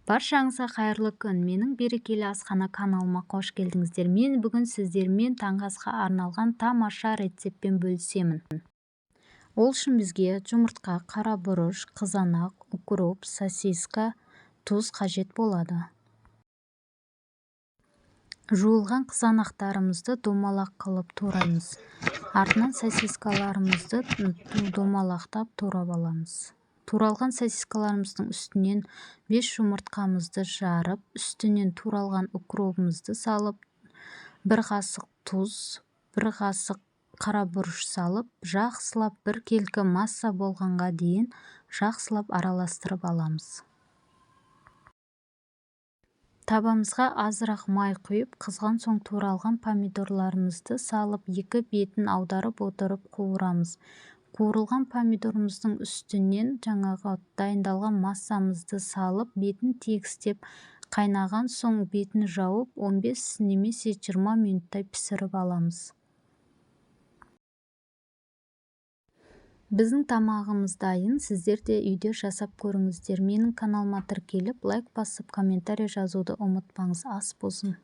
Баршаңызға қайырлы күн. Менің берекелі асхана каналыма қош келдіңіздер. Мен бүгін сіздермен таңғы асқа арналған тамаша рецептпен бөлісемін. Ол үшін бізге жұмыртқа, қара бұрыш, қызанақ, укроп, сосиска, тұз қажет болады. Жуылған қызанақтарымызды домалақ қылып тураймыз. Артынан сосискаларымызды домалақтап турап аламыз. Туралған сосискаларымыздың үстінен 5 жұмыртқамызды жарып, үстінен туралған укробымызды салып, 1 қасық тұз, 1 қасық қара бұрыш салып, жақсылап бір келкі масса болғанға дейін жақсылап араластырып аламыз. Табамызға азырақ май құйып, қызған соң туралған помидорларымызды салып, екі бетін аударып отырып қуырамыз. Қуырылған помидорымыздың үстінен жаңағы дайындалған массамызды салып, бетін тегістеп, қайнаған соң бетін жауып, 15 немесе 20 минуттай пісіріп аламыз. Біздің тамағымыз дайын, сіздер де үйде жасап көріңіздер. Менің каналыма тіркеліп, лайк басып, комментарий жазуды ұмытпаңыз. Ас болсын.